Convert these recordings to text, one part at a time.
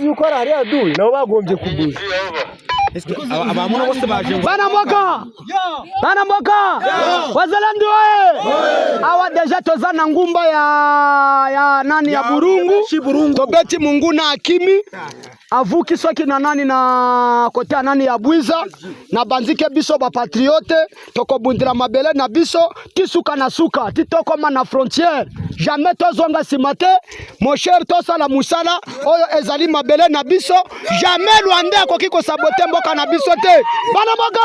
uzi yuko ari adui nabo bagombye kubuza. Bana mboka wazalendo awa deja tozana ngumba ya nani ya Burungu tobeti Munguna Akimi avuki soki na nani na kote ya nani ya Bwiza na banzike biso ba patriote toko bundira mabele na biso tisuka na suka titoko na frontière jamais tozonga simate mon cher tosa la musala oyo ezali mabele na biso jamais Rwanda akoki ko saboter mboka na biso te. Bana mboka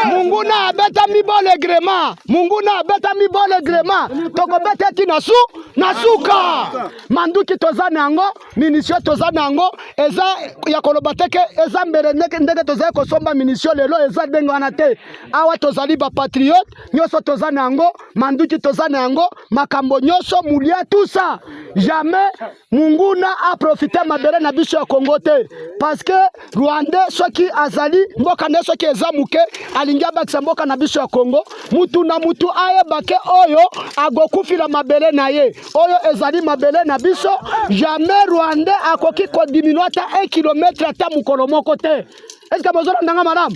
Munguna abeta mibole grema toko beta ti na suka manduki tozana yango minisio tozana yango eza ya kolobateke eza mbere ndenge tozali kosomba minisio lelo eza dengo wana te awa tozali ba patriote nyoso tozana yango manduki tozana yango makambo nyoso mulia tout ça jamais Munguna a profité mabere na biso ya Congo te parce que Rwanda soki azali mboka ne soki ezamuke alingia bakisa mboka na biso ya Congo mutu na mutu aye bake oyo agokufila mabele na ye oyo ezali mabele na biso jamais Rwanda akoki ko diminuer ta 1 km ata mukolo moko te. Est-ce que bozona ndanga malamu?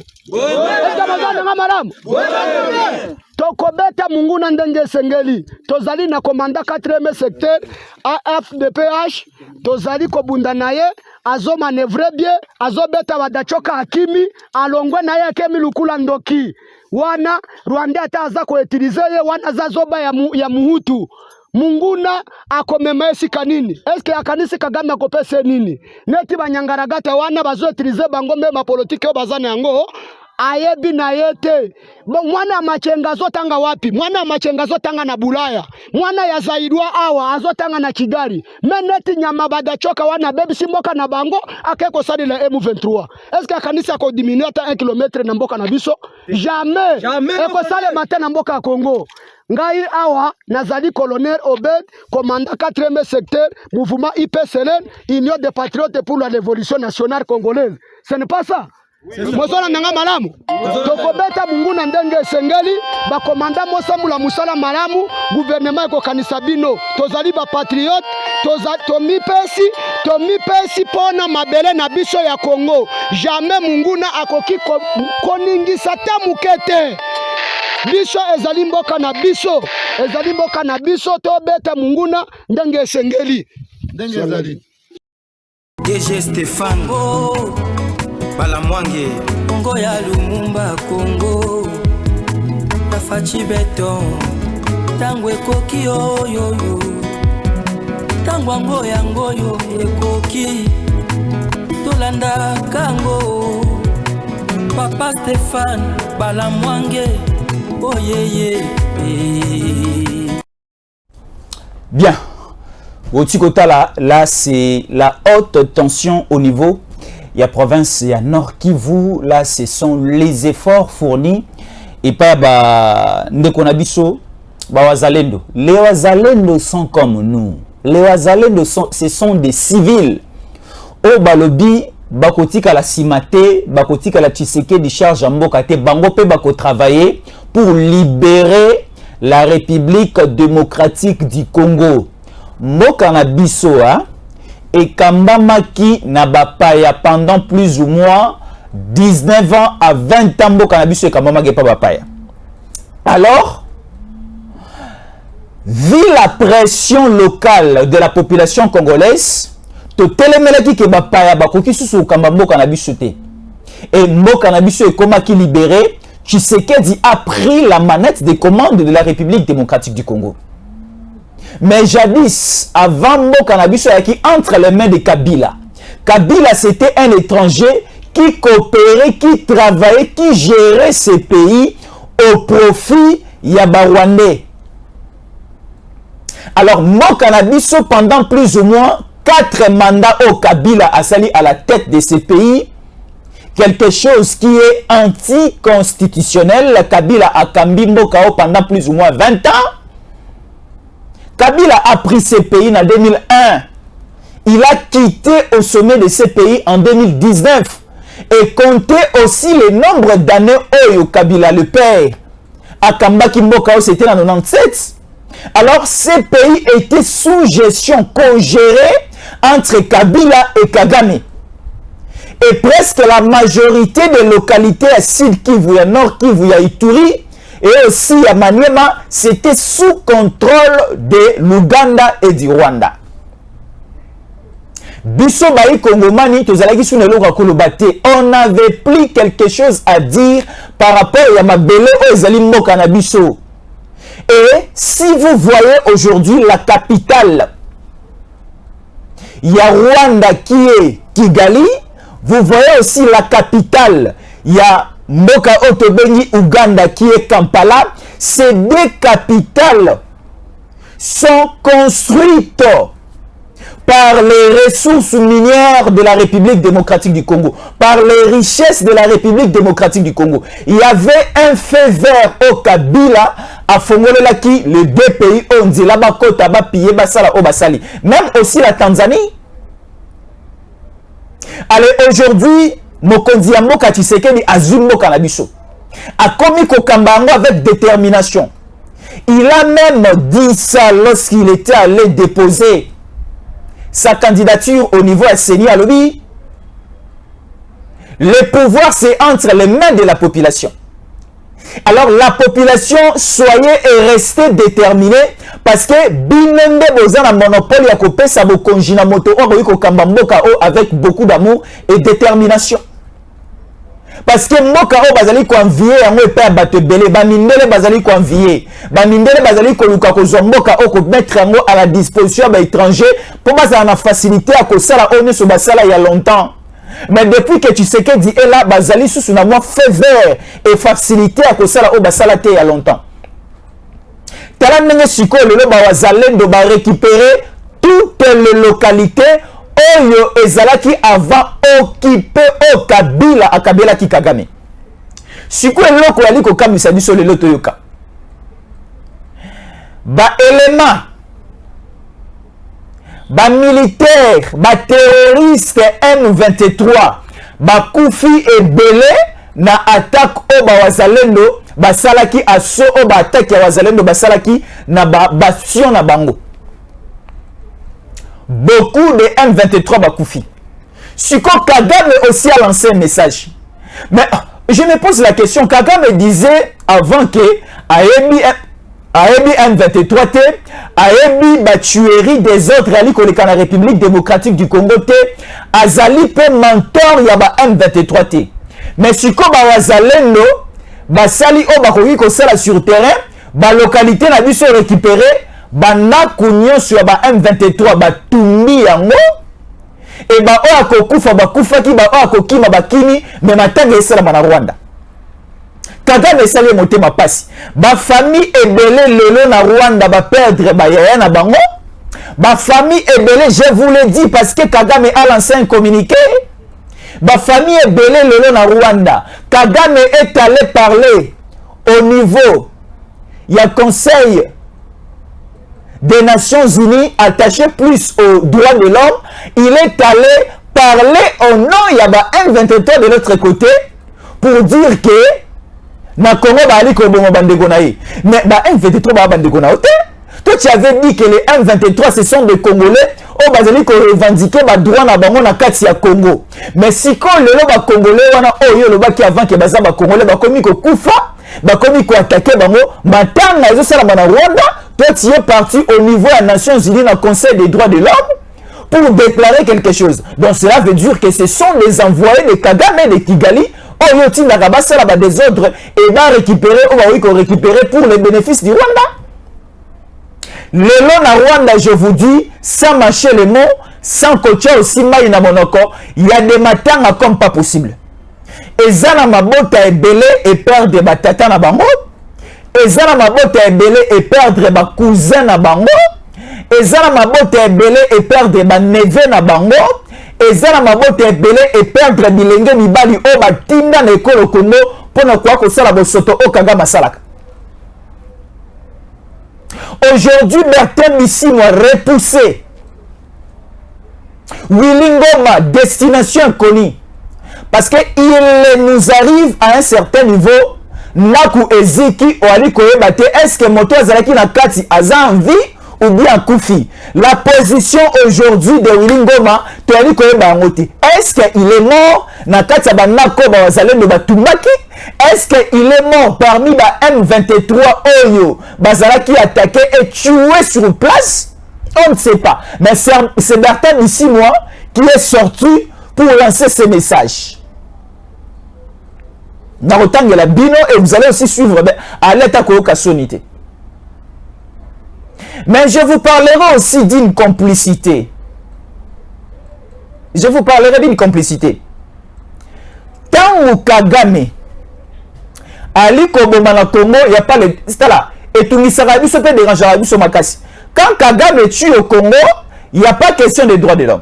Tokobeta Munguna ndenge sengeli tozali na komanda 4e secteur AFDPH tozali kobunda naye azo manevre bien azo beta wadachoka Akimi alongwe naye Akemi Lukula Ndoki wana Rwanda ataza ko utiliser ye wana zazoba ya muhutu Munguna akomema esika nini? Eske akanisi Kagame akopese nini? Neti banyangaragata wana bazo utiliser bango mema politike o bazana yango ayebi na yete. Mwana machenga zotanga wapi? Mwana machenga zotanga na Bulaya. Mwana ya Zaidwa awa azotanga na Kigali. Meneti nyama badachoka wana bebi simboka na bango akeko sali la M23. Eske akanisa ko diminuer ata 1 km na mboka na biso? Jamais. Eko sale matin na mboka ya Congo. Ngai awa nazali colonel Obed, commandant 4e secteur, mouvement IPCLN, Union des patriotes pour la révolution nationale congolaise. Ce n'est pas ça. Mozona nanga malamu. Tokobeta Munguna ndenge sengeli, ba commandant Mosamula Musala malamu, gouvernement eko kanisa bino. Tozali ba patriote, tomipesi pona mabele na biso ya Congo. Jamais Munguna akoki koningisa ta mukete. Biso ezali mboka na biso tobeta Munguna ndenge sengeli. Ndenge ezali. DG Stéphane Balamwange Congo ya Lumumba Congo Tafachi beton Tangwe koki yo Tangwango yango yo ekoki Tolanda kango Papa Stéphane Balamwange oh yeah. Bien. Otikota là c'est la haute tension au niveau. Il y a province, il y a Nord Kivu. Là, ce sont les efforts fournis. Et pas Ndekonabiso, Wazalendo. Les Wazalendo sont comme nous. Les Wazalendo ce sont des civils. Au Balobi, Bakotika la Simate, Bakotika la Tshisekedi di charge Mbokate, Bangope Bako travailler pour libérer la République démocratique du Congo. Mokana biso et Kambamaki Nabapaya pendant plus ou moins 19 ans à 20 ans Mokana biso et Kambamaki pas Bapaya. Alors, vu la pression locale de la population congolaise, to telemelaki ke Bapaya bakoki susu Kambamboka biso te. Et Mokana biso et Komaki libéré, Tshisekedi a pris la manette des commandes de la République démocratique du Congo. Mais jadis, avant Mokanabiso qui entre les mains de Kabila. Kabila, c'était un étranger qui coopérait, qui travaillait, qui gérait ces pays au profit Yabarwandais. Alors, Mokanabiso, pendant plus ou moins 4 mandats au Kabila a sali à la tête de ces pays, quelque chose qui est anticonstitutionnel. Kabila a cambi Mokao pendant plus ou moins 20 ans. Kabila a pris ces pays en 2001. Il a quitté au sommet de ces pays en 2019. Et comptez aussi le nombre d'années où Kabila, le père, a Kambaki Mbokao, c'était en 97. Alors, ces pays étaient sous gestion, co-gérés entre Kabila et Kagame. Et presque la majorité des localités à Sud Kivu, à Nord Kivu, à Ituri, et aussi à Maniema, c'était sous contrôle de l'Ouganda et du Rwanda. Biso Baï Kongomani, on n'avait plus quelque chose à dire par rapport à Mabele Ozali Mokanabiso. Et si vous voyez aujourd'hui la capitale, il y a Rwanda qui est Kigali, vous voyez aussi la capitale, il y a Mboka Otobengi Ouganda qui est Kampala. Ces deux capitales sont construites par les ressources minières de la République démocratique du Congo, par les richesses de la République démocratique du Congo. Il y avait un fait vert au Kabila à Fongolelaki, les deux pays, on dit là-bas, Kotaba, Piye, Basala, Obasali. Même aussi la Tanzanie. Allez, aujourd'hui, Mokonzi Mboka Tshisekedi Azul Mboka Nabiso a commis Kokambango avec détermination. Il a même dit ça lorsqu'il était allé déposer sa candidature au niveau SNI à Lobby. Le pouvoir, c'est entre les mains de la population. Alors la population, soyez et restez déterminés parce que Binembe Bozan a monopole à couper sa bokonjina moto avec beaucoup d'amour et détermination. Parce que Moka o bazali ko envier yango epe abato belé bamindele bazali ko envier bamindele bazali ko luka ko zomboka o ko mettre yango à la disposition ba étranger pour baza na facilité à ko sala one so basala il y a longtemps. Mais depuis que tu sais que dit là bazali sous na moi fait vert et facilité à ko sala o basala te il y a longtemps. Tala ndenge siko lelo ba wazalendo ba récupérer toutes les localités Oyo ezalaki avant occupé au Kabila à Kabila ki Kagame. Siku eloko yali ko kamisa biso lelo toyoka. Ba élément, ba militaire, ba terroriste M23, ba kufi ebele na attaque o ba wazalendo, ba salaki asso o ba attaque ya wazalendo ba salaki na ba bastion na bango. Beaucoup de M23 Bakoufi. Suko Kagame aussi a lancé un message. Mais je me pose la question, Kagame disait avant que Aebi M23 te, Aebi ba tuerie des autres ali ko la République démocratique du Congo te, Azali pe mentor ya ba M23 te. Mais suko ba wazalendo, ba sali o ba koki ko sala sur terrain, ba localité na biso récupérer bana kunyo sur ba M23 ba tumbi yango et ba o akokufa ba kufaki ba o akokima ba kimi mais matanga esala na Rwanda. Kagame esali motema pasi ba famille ebele lelo na Rwanda ba perdre ba yaya na bango ba famille ebele, je vous le dis parce que Kagame a lancé un communiqué. Ba famille ebele lelo na Rwanda, Kagame est allé parler au niveau il y a conseil des Nations Unies attaché plus aux droits de l'homme, il est allé parler au nom Yaba M23 de l'autre côté pour dire que na Congo bali ko bongo bandeko na ye. Mais ba M23 ba bandeko na ote. Toi tu avais dit que les M23 ce sont des Congolais au bazali ko revendiquer ba droit na bango na kati ya Congo. Mais si ko lelo ba Congolais wana oyo lo ba ki avant que baza ba Congolais ba komi ko kufa, ba komi ko attaquer bango, matanga ezo sala na Rwanda. Toi, tu es parti au niveau des Nations Unies dans le Conseil des droits de l'homme pour déclarer quelque chose. Donc, cela veut dire que ce sont les envoyés de Kagame et de Kigali au Yoti Nagabasa là-bas des ordres et va récupérer, ou va récupérer pour les bénéfices du Rwanda. Le long à Rwanda, je vous dis, sans mâcher les mots, sans coacher aussi maï na monoko, il y a des matins comme pas possible. Et Zana Mabota est belé et perd des batata na bango. Ezana mabota ebele et perdre ba cousin na bango, ezana mabota ebele et perdre ba neveu na bango, ezana mabota ebele et perdre bilenge mibali o ba tinda na ekolo Congo pona kwa ko sala bosoto o Kagame salaka. Aujourd'hui Bertin Bisimwa repoussé. Willy Ngoma destination inconnue parce que il nous arrive à un certain niveau naku eziki oali koyeba te est-ce que moto azalaki na kati aza en vie ou bien koufi. La position aujourd'hui de Willy Ngoma toali koyeba yango te. Est-ce qu'il est mort na kati ya banako bazalendo batumaki? Est-ce qu'il est mort parmi ba M23 oyo bazalaki attaqué et tué sur place? On ne sait pas. Mais c'est Bertrand Bisimwa qui est sorti pour lancer ce message. Narotang la bino et vous allez aussi suivre à l'état Koyoka Sonité. Mais je vous parlerai aussi d'une complicité. Je vous parlerai d'une complicité. Tant Kagame Ali Koboma na Congo, il n'y a pas le... C'est là. Et tout Misarabi se peut déranger Arabi sur Makassi. Quand Kagame tue au Congo, il n'y a pas question des droits de l'homme.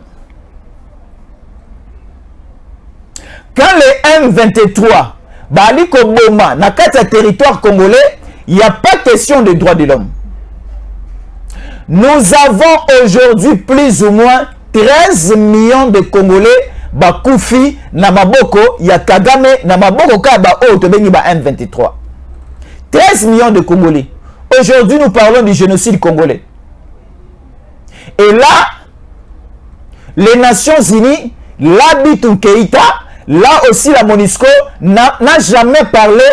Quand les M23 Ali Koboma na kata territoire congolais, il n'y a pas question des droits de l'homme. Nous avons aujourd'hui plus ou moins 13 millions de Congolais bakoufi na maboko ya Kagame na maboko ka ba o to bengi ba M23. 13 millions de Congolais. Aujourd'hui nous parlons du génocide congolais. Et là les Nations Unies, là Bitou Keïta, là aussi la MONUSCO n'a jamais parlé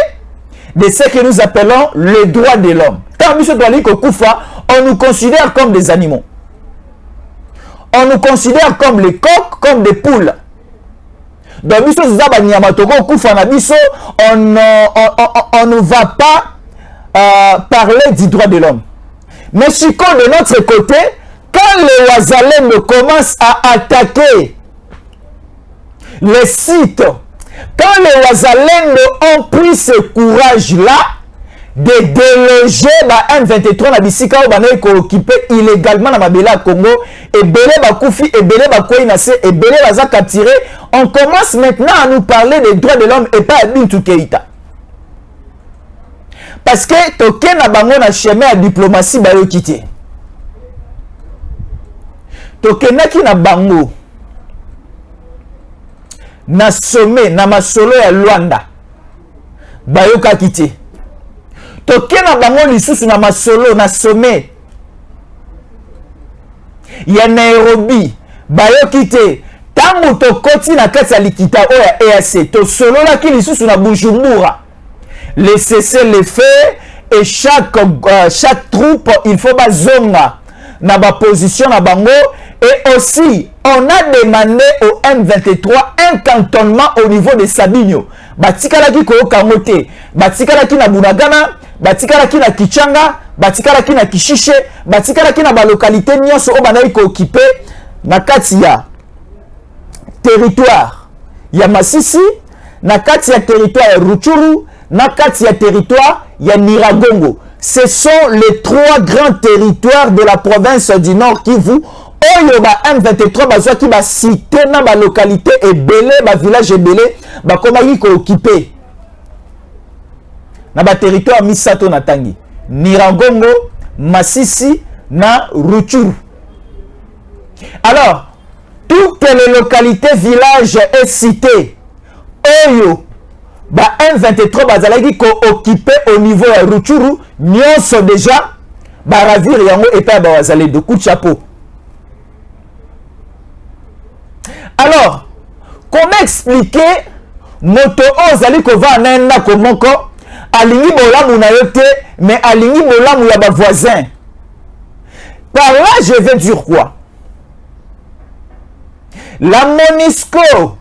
de ce que nous appelons le droit de l'homme. Quand M. Doualiko Koufa, on nous considère comme des animaux. On nous considère comme les coqs, comme des poules. Donc, on ne va pas parler du droit de l'homme. Mais si de notre côté, quand les Ouazalem commencent à attaquer les sites, quand les Ouazalem ont pris ce courage-là, de déloger ba M23 na bisika o banayi ko occuper illégalement na mabela Congo et belé ba koufi et belé ba koyi na se et belé baza capturé, on commence maintenant à nous parler des droits de l'homme et pas à Bintou Keïta. Parce que toke na bango na chemin à diplomatie ba yo kité. Toke naki na bango na sommet na masolo ya Luanda ba yo ka kité. Toke na bango lisusu na masolo na sommet ya Nairobi bayoki te tango tokoti na kati ya likita oya EAC to solo la ki lisusu na Bujumbura les cesser les feux et chaque troupe il faut bazonga na ba position na bango et aussi on a demandé au M23 un cantonnement au niveau de Sabinyo batikalaki ko kamote batikalaki na Bunagana batikalaki na Kichanga batikalaki na Kishishe batikalaki na ba localité nyonso o banayi ko occuper na kati ya territoire ya Masisi na kati ya territoire ya Rutshuru na kati ya territoire ya Nyiragongo. Ce sont les trois grands territoires de la province du Nord Kivu. Oyo ba M23 bazwa ki ba cité na ba localité ebele ba village ebele ba komaki ko occuper na ba territoire misato na tangi Nyiragongo, Masisi na Rutshuru. Alors toutes les localités, villages et cités oyo ba M23 bazalaki ko occuper au niveau ya Rutshuru nyonso déjà ba ravir yango eta ba wazale de coup de chapeau. Alors comment expliquer moto ozali ko va na ndako moko alingi bolamu na yo te mais alingi bolamu ya ba voisin? Par là je vais dire quoi? La MONUSCO,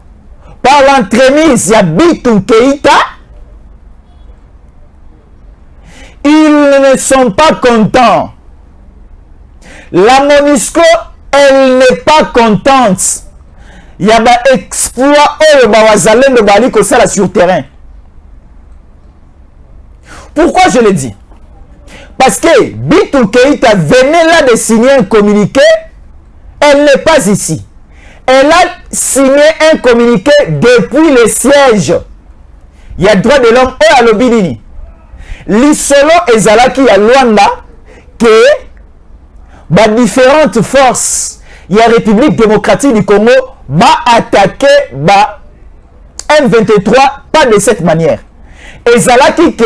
par l'entremise ya Bintou Keïta, ils ne sont pas contents. La MONUSCO, elle n'est pas contente. Il y a un exploit au Bawazalem de Bali que ça sur terrain. Pourquoi je le dis? Parce que Bintou Keïta venait là de signer un communiqué, elle n'est pas ici. Elle a signé un communiqué depuis le siège. Il y a droit de l'homme et à l'obinini. L'isolo ezalaki ya Luanda que ba différentes forces, il y a République démocratique du Congo va attaquer ba M23 pas de cette manière. ezalaki ke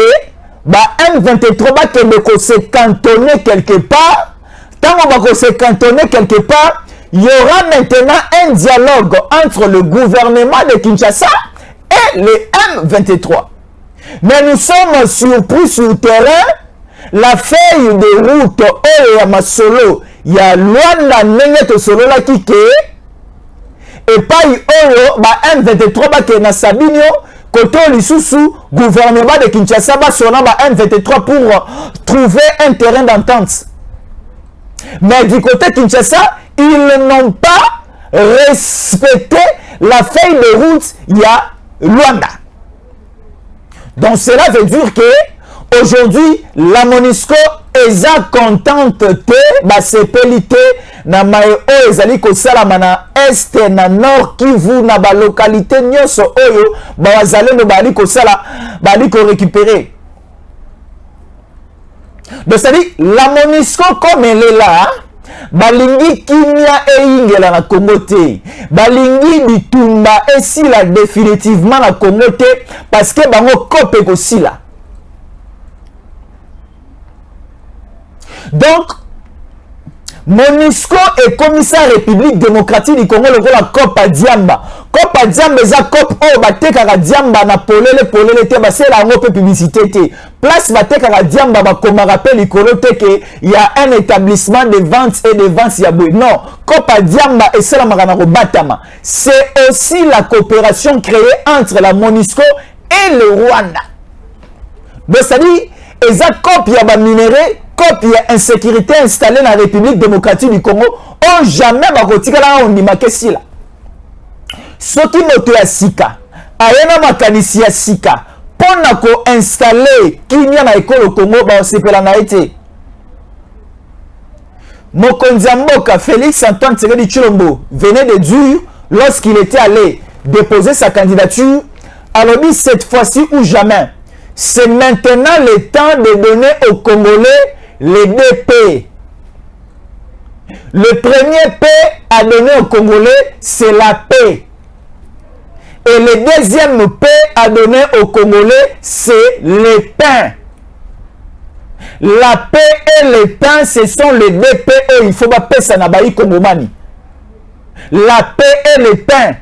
ba M23 bakende ko se cantonner quelque part. Tant qu'on va se cantonner quelque part, il y aura maintenant un dialogue entre le gouvernement de Kinshasa et les M23. Mais nous sommes surpris sur le terrain. La feuille de route oyo ya masolo ya Luanda ndenge to solo la kike et pas oyo ba M23 ba ke na Sabinio côté lisusu gouvernement de Kinshasa ba sona ba M23 pour trouver un terrain d'entente. Mais du côté Kinshasa, ils n'ont pas respecté la feuille de route ya Luanda. Donc cela veut dire que aujourd'hui, la MONUSCO est contente que ba sepelité na maye o ezali ko salama na est na nord Kivu na ba localité nyonso oyo ba wazalendo bali ko sala bali ko récupérer. Donc c'est-à-dire la MONUSCO comme elle est là, balingi kimia e ingela na Congo te, balingi bitumba et sila définitivement na Congo te parce que bango kope ko sila. Donc, MONUSCO et commissaire République démocratique du Congo le la Copa Diamba. Copa Diamba eza cop o batekaka Diamba na polele te ba c'est la ngope publicité te. Place batekaka Diamba ba comme rappel likolo te que il y a un établissement de vente et de vente ya boy. Non, Copa Diamba et c'est la magana batama. C'est aussi la coopération créée entre la MONUSCO et le Rwanda. Donc c'est-à-dire eza cop ya ba minéraux copie insécurité installée dans la République démocratique du Congo, on jamais bakotika là on dimake sila. Soki moto ya sika, ayena makanisi ya sika, pona ko installer kimia na ekolo Congo ba osepela na ete. Mokonzi mboka Félix Antoine Tshisekedi Tshilombo venait de dire lorsqu'il était allé déposer sa candidature, alors dit cette fois-ci ou jamais. C'est maintenant le temps de donner aux Congolais les deux P. Le premier P à donner aux Congolais, c'est la paix. Et le deuxième P à donner aux Congolais, c'est le pain. La paix et le pain, ce sont les deux P où il faut pas paix sanabaï Kongomani. La paix et le pain.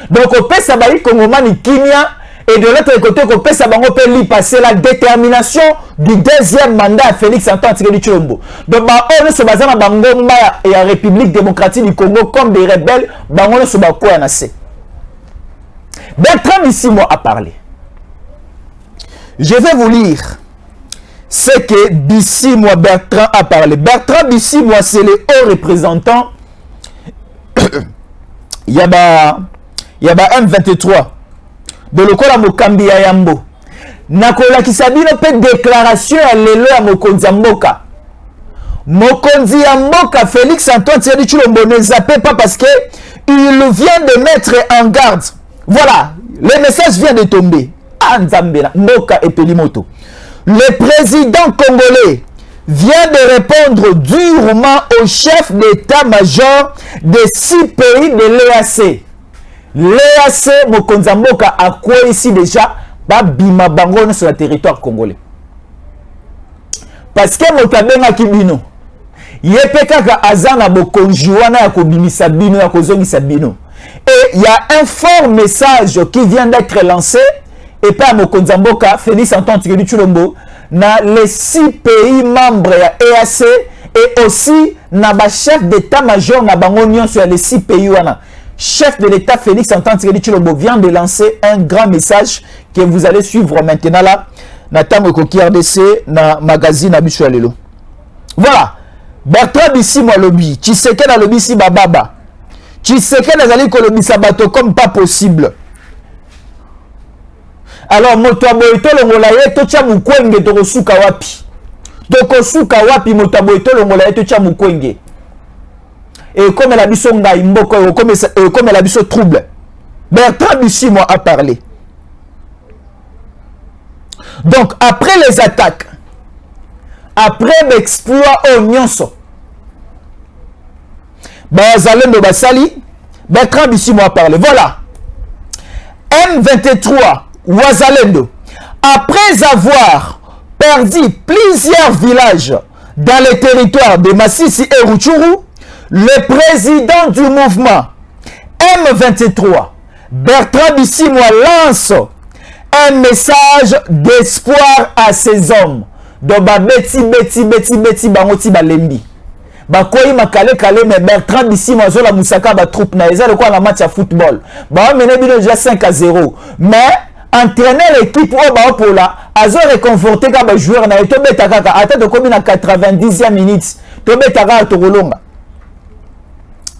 Donc, au paix sanabaï Kongomani Kimia. Et de l'autre côté, on peut passer la détermination du deuxième mandat à Félix Antoine Tshisekedi Tshilombo. Donc, on se base dans Bangomba et la République démocratique du Congo comme des rebelles. On se base quoi assez. Bertrand Bisimwa a parlé. Je vais vous lire ce que Bisimwa Bertrand a parlé. Bertrand Bisimwa, c'est le haut représentant. Il y a M23. De lokola mokambi ya yambo nakola kisabino pe déclaration ya lelo ya mokonzi ya mboka Félix Antoine Tshisekedi Tshilombo ne zappe pas parce que il vient de mettre en garde. Voilà, le message vient de tomber. Anzambela mboka et pelimoto. Le président congolais vient de répondre durement au chef d'état-major des 6 pays de l'EAC. L'EAC, Mokonzamboka, a quoi ici déjà? Bima bango sur le territoire congolais. Parce que Mokabenga Kibino, Yepekaka Azana Bokonjuana Yakobimisa Bino Yakozongisa Bino. Et il y a un fort message qui vient d'être lancé, et pas Mokonzamboka, Félix Antoine Tshisekedi Tshilombo, dans les 6 pays membres de l'EAC, et aussi dans le chef d'état-major na bango sur les 6 pays. Chef de l'État Félix Antoine Tshisekedi Tshilombo vient de lancer un grand message que vous allez suivre maintenant là. Natango Koki RDC na magazine Abisso Lelo. Voilà. Bertrand Bisimwa lobby. Tshisekedi na lobby si bababa. Tshisekedi azali ko lobby sabato comme pas possible. Alors moto aboito longola ye to tcha mukwenge to kosuka wapi. To kosuka wapi moto aboito longola ye to tcha mukwenge. Et comme elle a dit son gars, comme elle a dit son trouble, Bertrand Bisimwa a parlé. Donc, après les attaques, après l'exploit au Nyonso, Bazalendo Basali, Bertrand Bisimwa a parlé. Voilà. M23, Wazalendo, Après avoir perdu plusieurs villages dans les territoires de Massissi et Rutshuru, le président du mouvement M23, Bertrand Bisimwa, lance un message d'espoir à ces hommes. Donc, beti bangoti balembi. Bakoyi makale kale mais Bertrand Bisimwa zola musaka ba troupe na eza quoi la match à football. Ba mené bino déjà 5-0. Mais entraîner l'équipe au ba pour là, azo réconforter ka ba joueur na to beta kaka ata de combien na 90e minute. To beta ka to rolonga.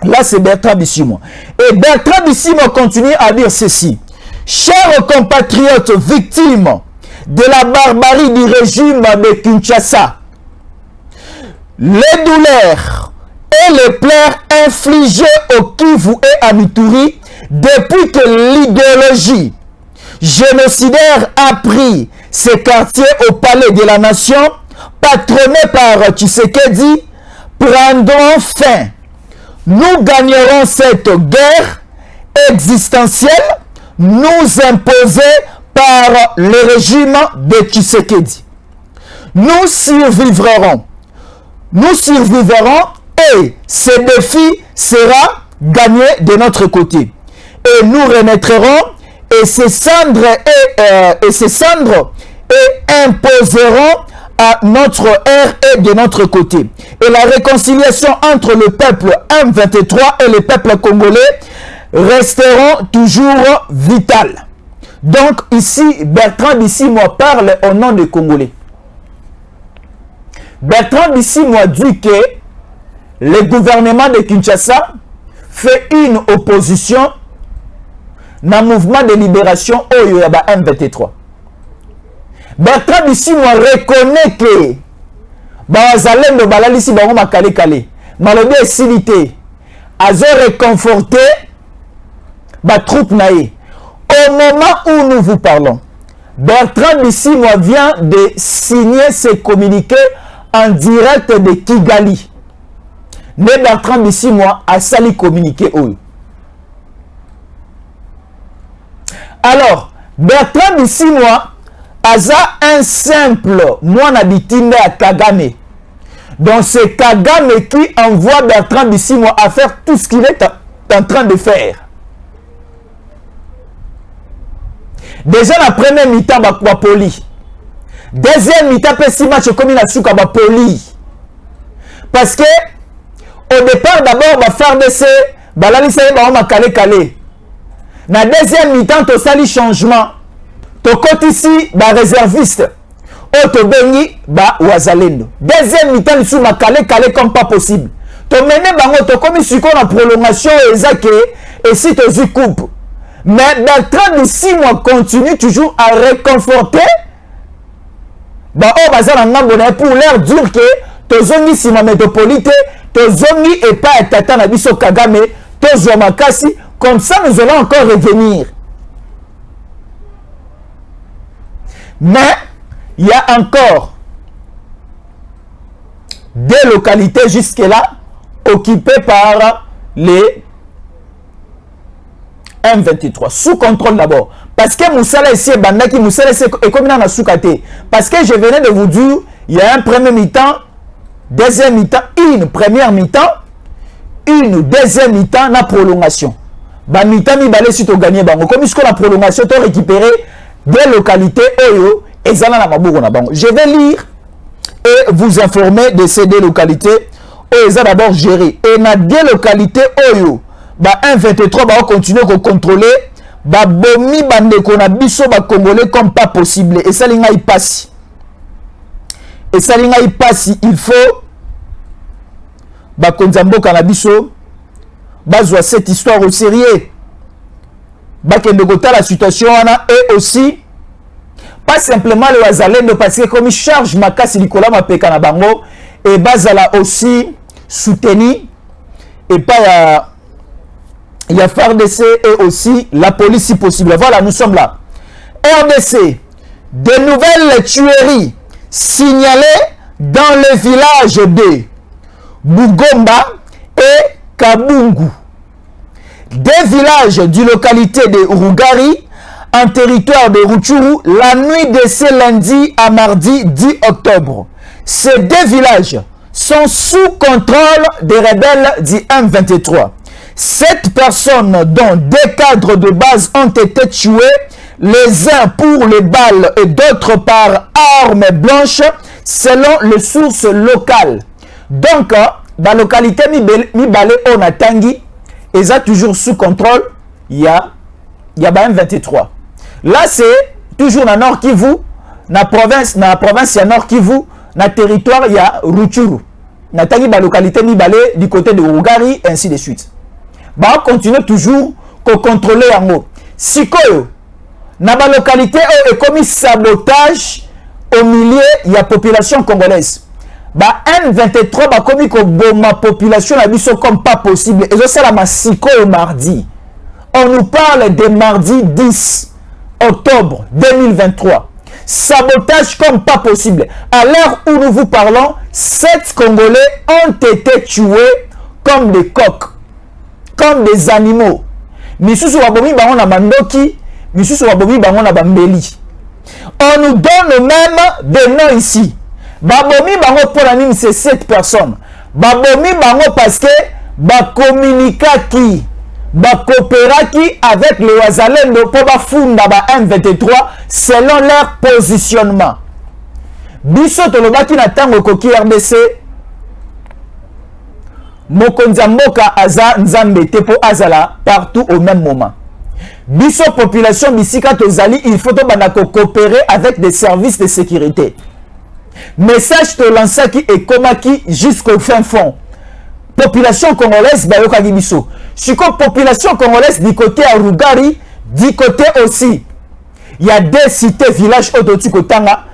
Là c'est Bertrand Bisimwa. Et Bertrand Bisimwa continue à dire ceci. Chers compatriotes victimes de la barbarie du régime de Kinshasa, les douleurs et les pleurs infligées au Kivu et à Mituri depuis que l'idéologie génocidaire a pris ces quartiers au palais de la nation, patronné par Tshisekedi, prendront fin. Nous gagnerons cette guerre existentielle nous imposée par le régime de Tshisekedi. Nous survivrons et ce défi sera gagné de notre côté. Et nous renaîtrons et ces cendres imposeront à notre ère et de notre côté. Et la réconciliation entre le peuple M23 et le peuple congolais resteront toujours vitales. Donc ici, Bertrand Bisimwa parle au nom des Congolais. Bertrand Bisimwa dit que le gouvernement de Kinshasa fait une opposition dans le mouvement de libération au M23. Bertrand Bisimwa reconnaît que Bazalendo balalisi bango makale kale malobi esilité azo réconforté ba troupe naé. Au moment où nous vous parlons, Bertrand Bisimwa vient de signer ses communiqués en direct de Kigali. Mais Bertrand Bisimwa a sali communiqué eux. Alors, Bertrand Bisimwa a un simple moine habitinda à Kagame. Donc c'est Kagame qui envoie Bertrand Bisimwa à faire tout ce qu'il est en train de faire. Déjà la première mi-temps ba poli. Deuxième mi-temps petit match comme il a su ba poli. Parce que au départ d'abord ba faire de ces balalisa ba ma kale. Na deuxième mi-temps to sali changement. To côté ici ba réserviste. Auto bengi ba wazalendo. Deuxième mi-temps sous ma kale comme pas possible. To mené bango to comme si qu'on a prolongation exacte et si to zi coupe. Mais Bertrand Bisimwa continue toujours à réconforter pour leur dire que tozongi sima métropolite, tozongi et pas tata na biso Kagame, tozwa makasi, comme ça nous allons encore revenir. Mais il y a encore des localités jusque-là occupées par les M23, sous contrôle d'abord. Parce que Moussala ici est bandaki, Moussala ici est comme dans la soukate. Parce que je venais de vous dire, il y a un premier mi-temps, deuxième mi-temps, une première mi-temps, une deuxième mi-temps, la prolongation. Ba mi-temps, mi balé si tu gagné bango. Comme la prolongation, tu as récupéré des localités, oyo, et zana na mabougo na bango. Je vais lire et vous informer de ces deux localités. Oyo, ils ont d'abord géré. Et na deux localités, oyo, ba 1-23 ba continuer à contrôler ba bomi bande ko na biso ba congolais comme pas possible et ça linga y passe il faut ba konzambo kana biso bazwa cette histoire au sérieux ba kende kota la situation wana et aussi pas simplement le wazalendo parce que comme charge makasi likola mapeka na bango et bazala aussi soutenu et pas il y a FARDC et aussi la police si possible. Voilà, nous sommes là. RDC, de nouvelles tueries signalées dans les villages de Bugomba et Kabungu. Des villages du localité de Rugari en territoire de Rutshuru la nuit de ce lundi à mardi 10 octobre. Ces deux villages sont sous contrôle des rebelles du M23. 7 personnes, dont 2 cadres de base, ont été tués, les uns pour les balles et d'autres par armes blanches, selon les sources locales. Donc, la localité Mibale Onatangi, ils ont toujours sous contrôle, il y a M23. Là, c'est toujours dans Nord Kivu, dans la province il y a Nord Kivu, dans le territoire, il y a Rutshuru. Natangi, la localité Mibale du côté de Rugari, ainsi de suite. On continue toujours à contrôler en haut. Si dans la localité, il y a commis sabotage au milieu de la population congolaise. M23 a commis que la population a dit comme pas possible. Et ça, c'est mardi. On nous parle de mardi 10 octobre 2023. Sabotage comme pas possible. À l'heure où nous vous parlons, 7 Congolais ont été tués comme des coqs, comme des animaux. Misusu wabomi bango na mandoki, misusu wabomi bango na bambeli. On nous donne même des noms ici. Babomi bango pour la c'est 7 personnes. Babomi bango parce que ba communiquer qui coopéraki avec les Wazalendo pour bafunda ba M23 selon leur positionnement. Biso tolobaki na tango koki RDC mokonza mboka aza nzambe te po azala partout au même moment. Biso population bisika tozali, il faut to bana coopérer avec des services de sécurité. Message to lansaki et komaki jusqu'au fin fond. Population congolaise bayokaki biso. Siko population congolaise du côté à Rugari, du côté aussi. Il y a des cités, villages autour Kotanga,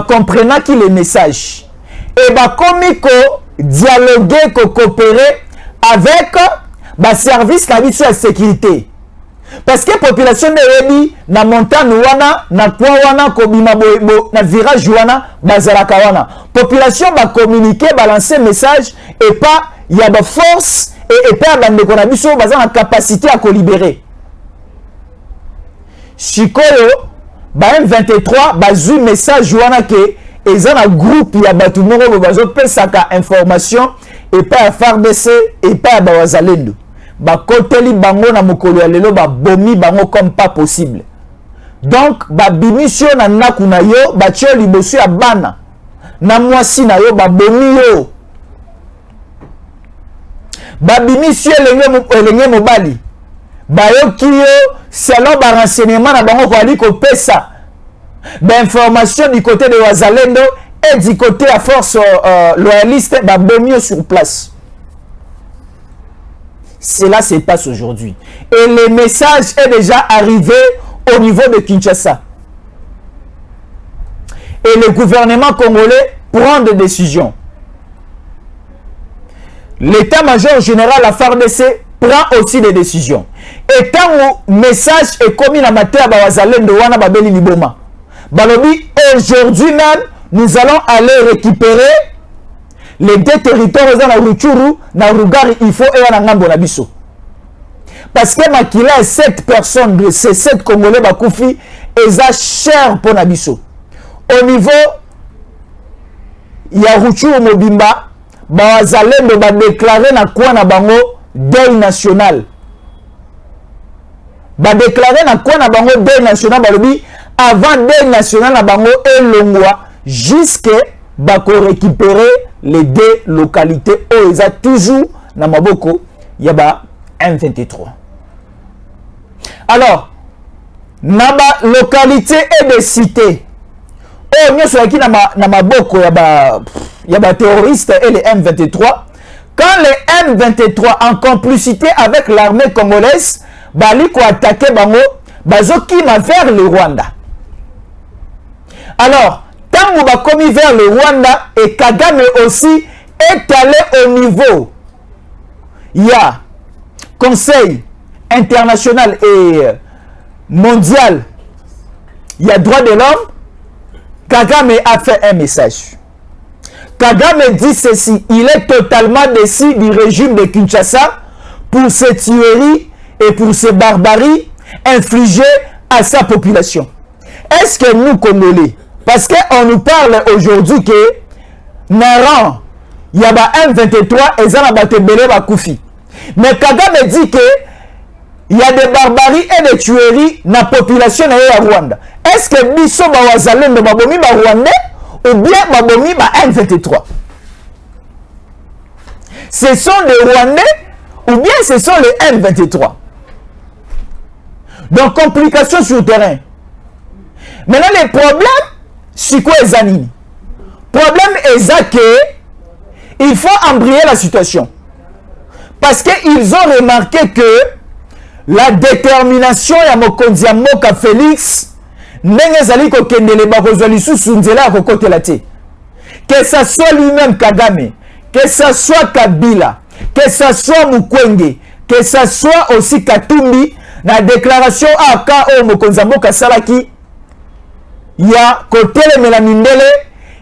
comprenant qui les messages. Et comme dialoguer, coopérer avec service de sécurité. Parce que la population de na montagne wana, na point wana, kobima na virage wana, bazalaka wana. Population va communiquer, balancer message et pas il y a de force et pas de konabiso bazan la capacité à libérer. Chikoyo M23 bazu message wana ke ils ont un groupe il y a batu moko bazo pesaka information et pas à FARDC et pas à Bawazalendo. Bakoteli bango na mokolo ya lelo bomi bango comme pas possible. Donc bimisio na naku na yo batio liboso ya bana na mwasi na yo bomi yo. Bimisio elenge mobali bayoki yo selon ba renseignement na bango ko ali ko pesa d'information du côté de Wazalendo et du côté à force loyaliste bomi yo sur place. Cela se passe aujourd'hui. Et le message est déjà arrivé au niveau de Kinshasa. Et le gouvernement congolais prend des décisions. L'état-major général à FARDC prend aussi des décisions. Et tant le message est commis dans la matière de Wazalendo wana babeli liboma. Balobi, aujourd'hui même, nous allons aller récupérer les 2 territoires dans la Rutshuru, na Rugari, il faut et na ngambo na biso. Parce que makila 7 personnes de ces 7 Congolais bakoufi eza cher pour na biso. Au niveau ya Rutshuru mobimba, Bawazalendo ba déclarer na kwa na bango deuil national. Ba déclarer na kwa na bango deuil national balobi avant deuil national na bango elongwa jusque bako récupérer les 2 localités où ils ont toujours na maboko yaba M23. Alors na localité et des cités oh nyoso yaki na maboko yaba terroristes et les M23 quand les M23 en complicité avec l'armée congolaise bali ko attaquer bango bazoki ma vers le Rwanda. Alors tant qu'on va commis vers le Rwanda et Kagame aussi est allé au niveau. Il y a Conseil international et mondial. Il y a droit de l'homme. Kagame a fait un message. Kagame dit ceci. Il est totalement déçu du régime de Kinshasa pour ces tueries et pour ces barbaries infligées à sa population. Est-ce que nous, Congolais, parce qu'on nous parle aujourd'hui que Naran, il y a M23 et ça n'a pas Koufi. Mais Kagame dit que il y a des barbaries et des tueries dans la population de Rwanda. Est-ce que Bisso Bawazalem de Babomi ba Rwandais ou bien Babomi ba M23? Ce sont les Rwandais ou bien ce sont les M23? Donc, complications sur le terrain. Maintenant, les problèmes, c'est quoi les animes? Problème est que il faut embrayer la situation. Parce qu'ils ont remarqué que la détermination ya mokonzi ya mboka Félix ndenge ezali kokendele bakozwa lisusu nzela ya kokotela te. Que ça soit lui-même Kagame, que ça soit Kabila, que ça soit Mukwege, que ça soit aussi Katumbi, la déclaration aka o mokonzi ya mboka salaki ya kotelemela mindele,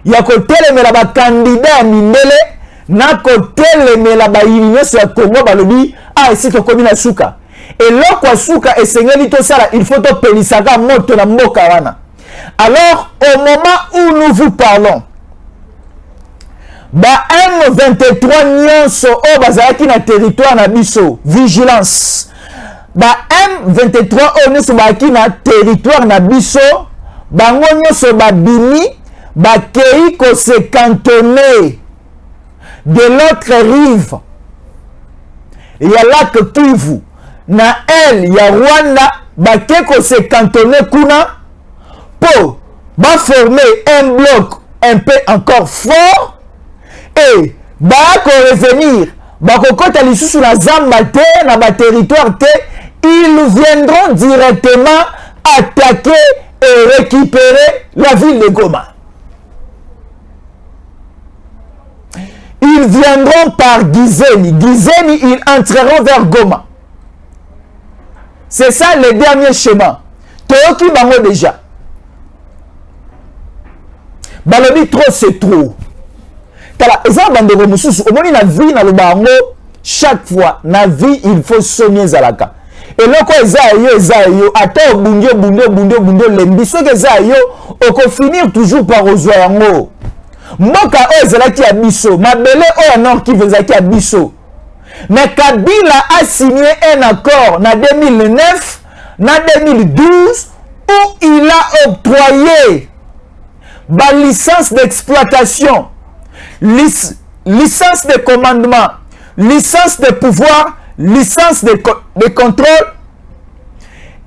ya kotelemela ba candidat ya mindele, na kotelemela ba nyonso ya Congo balobi esi tokomi na suka. Et l'autre suka esengeli to sala, il faut to pelisaka moto na mboka wana. Alors au moment où nous vous parlons, ba M23 nyonso o bazalaki na territoire na biso, vigilance. Ba M23 o nyonso bazalaki na territoire na biso, bango nyonso babimi bakei ko se cantonner de l'autre rive. Il y a là que Kivu na elle ya Rwanda bakei ko se cantonner kuna pour former un bloc un peu encore fort et bako revenir bako kota lisusu na zamba te na ba territoire te, ils viendront directement attaquer et récupérer la ville de Goma. Ils viendront par Gizeni. Gizeni, ils entreront vers Goma. C'est ça le dernier schéma. Toyoki bango déjà. Balobi trop c'est trop. Tala, eza bandeko mususu, omoni na vie na lobango, chaque fois, na vie, il faut soigner zalaka. Et loko eza yo, ata bundio, lembi, soki eza yo, oko finir toujours par ozwa yango. Mboka o ezalaki ya biso, mabele o ya Nord Kivu ezalaki ya biso. Mais Kabila a signé un accord en 2009, en 2012, où il a octroyé la licence d'exploitation, licence de commandement, licence de pouvoir, licence de contrôle,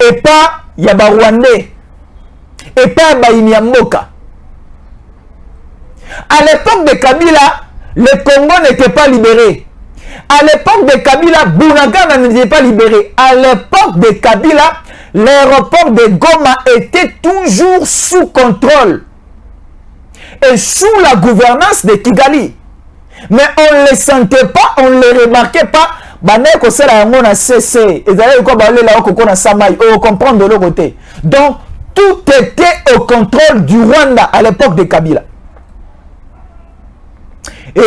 et pas Yaba Rwandais, et pas Baïniamboka. À l'époque de Kabila, le Congo n'était pas libéré. À l'époque de Kabila, Bunagana n'était pas libéré. À l'époque de Kabila, l'aéroport de Goma était toujours sous contrôle et sous la gouvernance de Kigali. Mais on ne le sentait pas, on ne le remarquait pas. Donc, tout était au contrôle du Rwanda à l'époque de Kabila. Et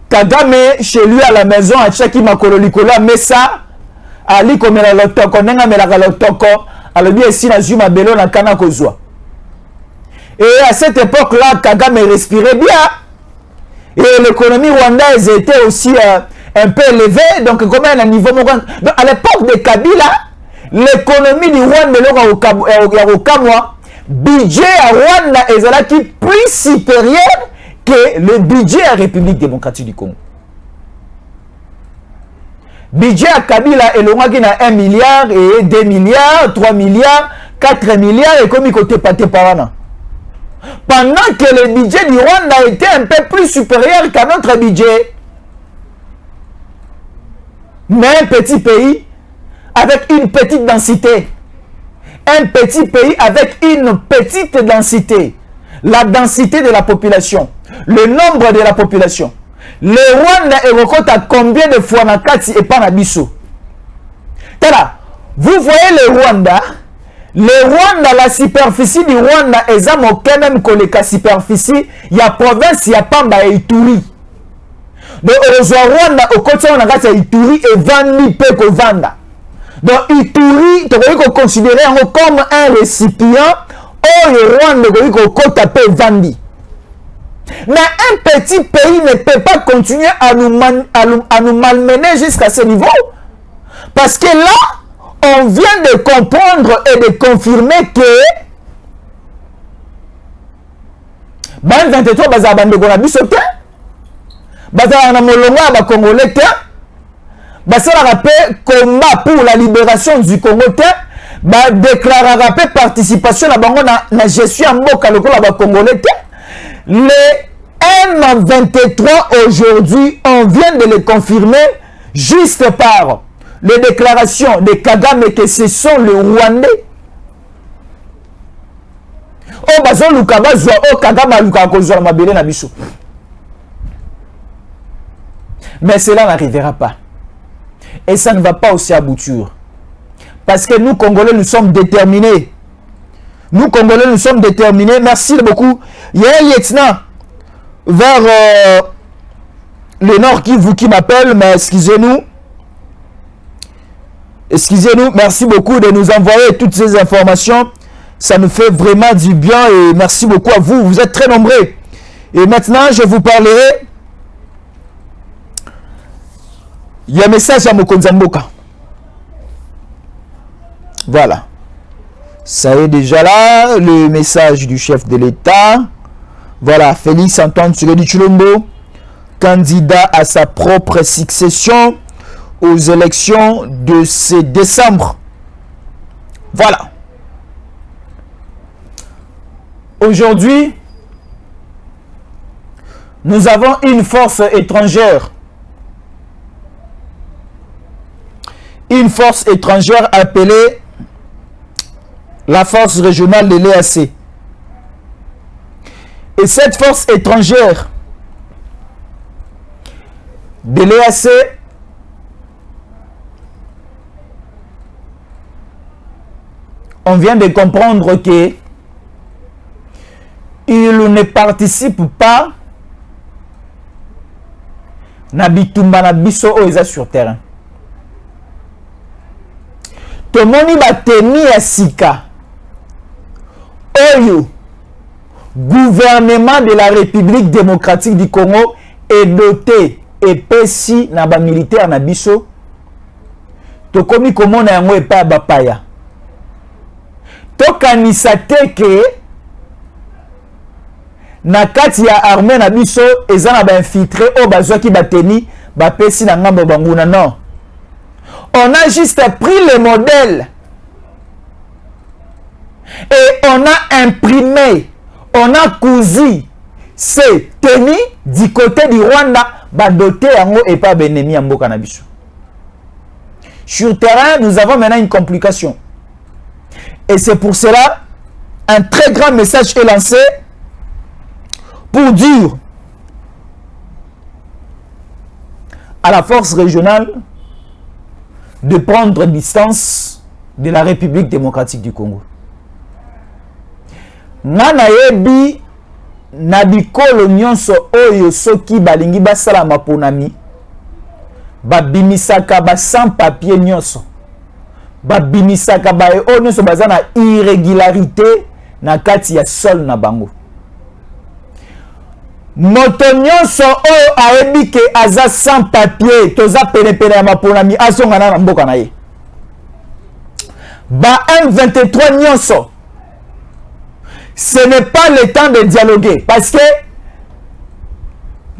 Kagame, chez lui à la maison, à Tchaki Makolo Likola, mais ça, Ali Komela Lotoko, Nenga Melaka Lotoko, à le bien ici, na Zuma Belo, na Kana Kozwa. Et à cette époque-là, Kagame respirait bien. Et l'économie rwandaise était aussi un peu élevée. Donc, comme à un niveau. Donc, à l'époque de Kabila, l'économie du Rwanda, au Kamwa, budget à Rwanda est plus supérieur que le budget à la République démocratique du Congo. Budget à Kabila est le 1 milliard et 2 milliards, 3 milliards, 4 milliards et comme il côté pâté par an. Pendant que le budget du Rwanda était un peu plus supérieur qu'à notre budget. Mais un petit pays avec une petite densité. Un petit pays avec une petite densité. La densité de la population. Le nombre de la population. Le Rwanda est recompte à combien de fois na kati et pas na biso. Tala, vous voyez le Rwanda, la superficie du Rwanda est quand même que la superficie, il y a province, il y a Pamba et Ituri. Donc, au Rwanda, au côté on a Ituri et 20 000 peu que Vanda. Donc Ituri tu peux considérer comme un récipient ou le Rwanda ko taper vandi. Mais un petit pays ne peut pas continuer à nous malmener jusqu'à ce niveau. Parce que là, on vient de comprendre et de confirmer que Ban 23 baza bandeko na biso te, baza na molongo ba congolais te, basala pe combat pour la libération du Congo te, ba déclarera pe participation na bango na gestion ya mboka lokola ba congolais te. Les M23 aujourd'hui, on vient de le confirmer juste par les déclarations de Kagame que ce sont les Rwandais. Oh bazo luka bazwa oh Kagame luka kozwa mabele na biso. Mais cela n'arrivera pas. Et ça ne va pas aussi aboutir. Parce que nous Congolais nous sommes déterminés. Nous Congolais nous sommes déterminés. Merci beaucoup. Il y a un lieutenant vers le Nord qui m'appelle, mais excusez-nous. Excusez-nous, merci beaucoup de nous envoyer toutes ces informations. Ça nous fait vraiment du bien et merci beaucoup à vous. Vous êtes très nombreux. Et maintenant, je vous parlerai. Il y a un message à Mokonzamboka. Voilà. Ça est déjà là, le message du chef de l'État. Voilà, Félix Antoine Tshisekedi Tshilombo, candidat à sa propre succession aux élections de ce décembre. Voilà. Aujourd'hui, nous avons une force étrangère. Une force étrangère appelée la force régionale de l'EAC. Et cette force étrangère de l'EAC on vient de comprendre que il ne participe pas na bitumba na biso oyo sur terrain. Tomoni bateni ya sika oyo gouvernement de la République démocratique du Congo est doté et pesi na ba militaire na biso to komi komona yango epa bapaya to kanisa te ke na kati ya armée na biso eza na ba infiltré o bazwaki bateni ba pesi na ngambo banguna. Non, on a juste pris le modèle et on a imprimé, on a cousu ces tenues du côté du Rwanda, doté yango et pas benemi mboka na biso. Sur terrain, nous avons maintenant une complication. Et c'est pour cela un très grand message est lancé pour dire à la force régionale de prendre distance de la République démocratique du Congo. Nana yebi na bikolo nyonso oyo soki balingi basala maponami babimisaka ba sans papier nyonso babimisaka ba oyo nyonso bazana irrégularité na kati ya sol na bango. Moto nyonso oyo ayebi ke aza sans papier toza pene ya maponami asongana na mboka na ye. Ba M23 nyonso, ce n'est pas le temps de dialoguer parce que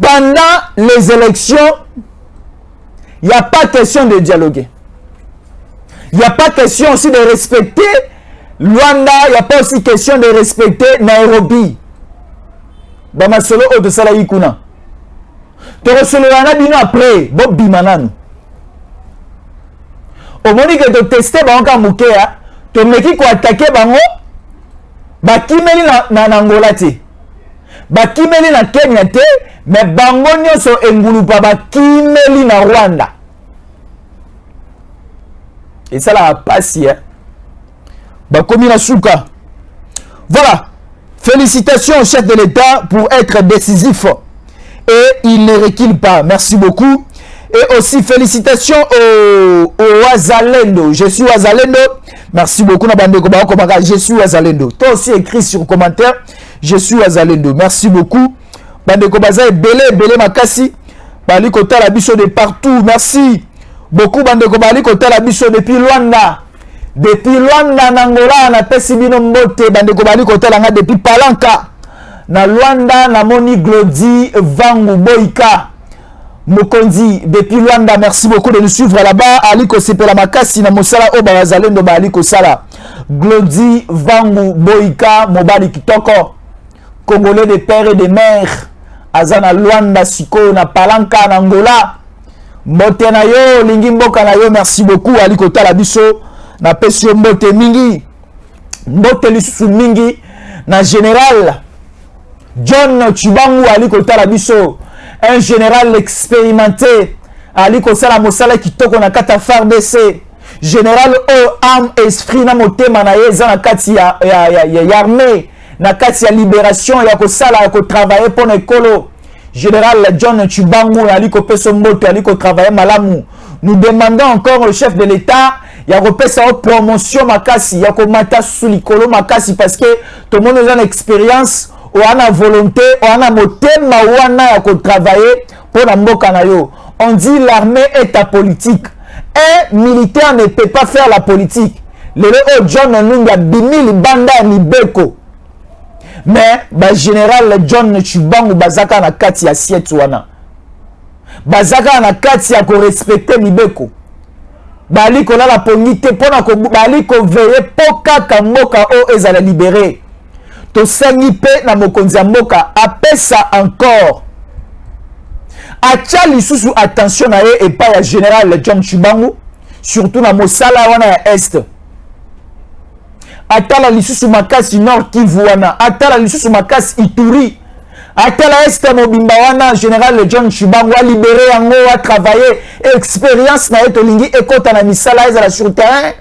pendant les élections, il n'y a pas question de dialoguer. Il n'y a pas question aussi de respecter Luanda, il n'y a pas aussi question de respecter Nairobi. Bamasolo o de Salayi Kuna. Torosolo wana bino après, Bob Bimananu. Au moment que tu testes bango mukea, tu meki ko attaquer bango, bakimeli na Angola te. Bakimeli na Kenya te, mais bango nyonso engulupa bakimeli na Rwanda. Et ça la passe hein. Bakomi na suka. Voilà. Félicitations au chef de l'État pour être décisif. Et il ne recule pas. Merci beaucoup. Et aussi félicitations au Wazalendo. Je suis Wazalendo. Merci beaucoup. Je suis Wazalendo. Toi aussi écrit sur commentaire. Je suis Wazalendo. Merci beaucoup. Bandeko Baza belé makasi. Bali kota la biso de partout. Merci beaucoup. Bandeko Bali kota la biso depuis Luanda. Depuis Luanda Nangola na pesi bino mbote. Bandeko Bali kota la nga depuis Palanka. Na Luanda na moni Glodi Vangu Boika. Mokondi depuis Luanda, merci beaucoup de nous suivre là-bas. Aliko Sepela Makasi na Mosala Oba Wazalendo ba Aliko Sala. Glodi Vangu Boika Mobali Kitoko. Congolais de père et de mère. Azana Luanda Siko na Palanka na Angola. Mbote na yo, lingi mboka na yo, merci beaucoup. Aliko Tala Biso na pesio mbote mingi. Mbote lisusu mingi na général John Chibangu Aliko Tala Biso. Un général expérimenté, Ali Kosala Mosala Kitoko na kata FARDC, général au âme esprit na motema na yeza na kati ya armée, na kati ya libération ya kosala ya ko travailler pour ekolo. Général John Chibangu Ali Kopeso Mbote Ali ko travailler malamu. Nous demandons encore au chef de l'État ya kopesa o promotion makasi ya ko mata sulikolo makasi parce que tout le monde a une expérience. On a volonté, on a motema, on a travailler pour la mboka na yo. On dit l'armée est apolitique. Un militaire ne peut pas faire la politique. Le John Nunga bimi libanda ni beko. Mais ba général John Chibangu bazaka na kati ya sietu wana. Bazaka na kati ya ko respecter libeko. Bali ko la pongite pona ko bali ko veiller poka kamboka o ezala libéré. To sangipe na mokonzi ya mboka apesa encore atia lisusu attention na ye epa ya général John Chibangu surtout na mosala wana ya est atala lisusu makasi nord Kivu wana atala lisusu makasi Ituri atala est mobimba wana général John Chibangu a libéré yango a travailler expérience na ye tolingi ekota na misala ezala sur terrain.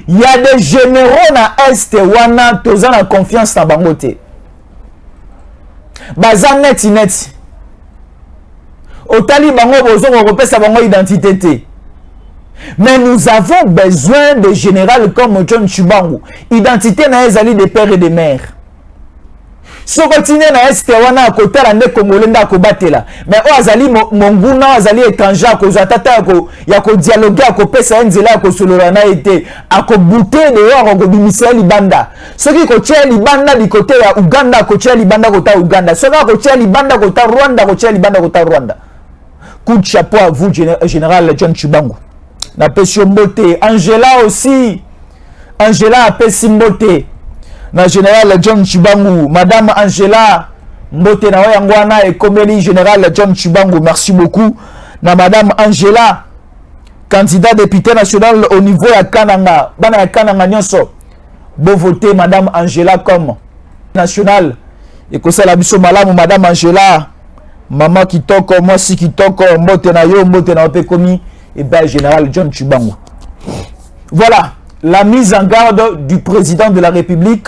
Il y a des généraux na Est wana toza na confiance na bangote. Baza net. Otali bango bozo repesa bango identité te. Mais nous avons besoin de généraux comme John Chibangu. Identité na ezali de père et de mère. So continue na Est wana akotala nde Congolais nda kobatela. Mais o azali monguna azali étranger ko zatata ya ko dialoguer ko pesa nzela ko solola na été akobute de yo ko bimisa libanda. Soki ko tia libanda di côté ya Uganda ko tia libanda ko ta Uganda. Soki ko tia libanda ko ta Rwanda ko tia libanda ko ta Rwanda. Coup de chapeau à vous général John Chibangu. Na pesio mbote Angela aussi. Angela a pesi mbote. Na général John Chibangu, madame Angela Mbote na wayangwana et komeli général John Chibangu, merci beaucoup. Na madame Angela, candidat député national au niveau ya Kananga, bana ya Kananga nyonso. Bon voter madame Angela comme national. Et que ça la biso malamu madame Angela, maman kitoko, moi si kitoko, mbote na yo, mbote na ope komi et ben général John Chibangu. Voilà la mise en garde du président de la République.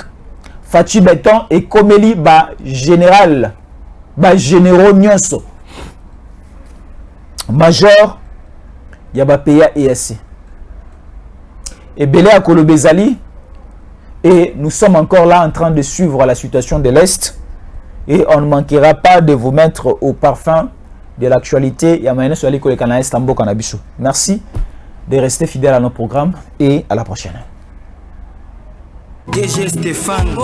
Fachi Beton et Komeli ba général ba généraux nyonso major ya ba PA ESC et Belé à Kolobezali et nous sommes encore là en train de suivre la situation de l'Est et on ne manquera pas de vous mettre au parfum de l'actualité. Merci de rester fidèle à nos programmes et à la prochaine. DG Stéphane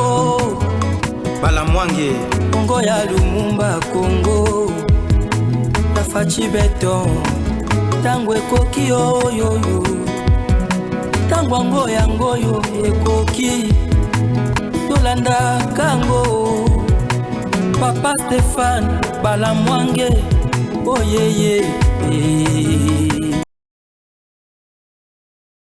Balamwange Congo ya Lumumba Congo la Fachi Beton tango ekoki yo tango yango yo ekoki tolanda kango Papa Stéphane Balamwange oh yeah.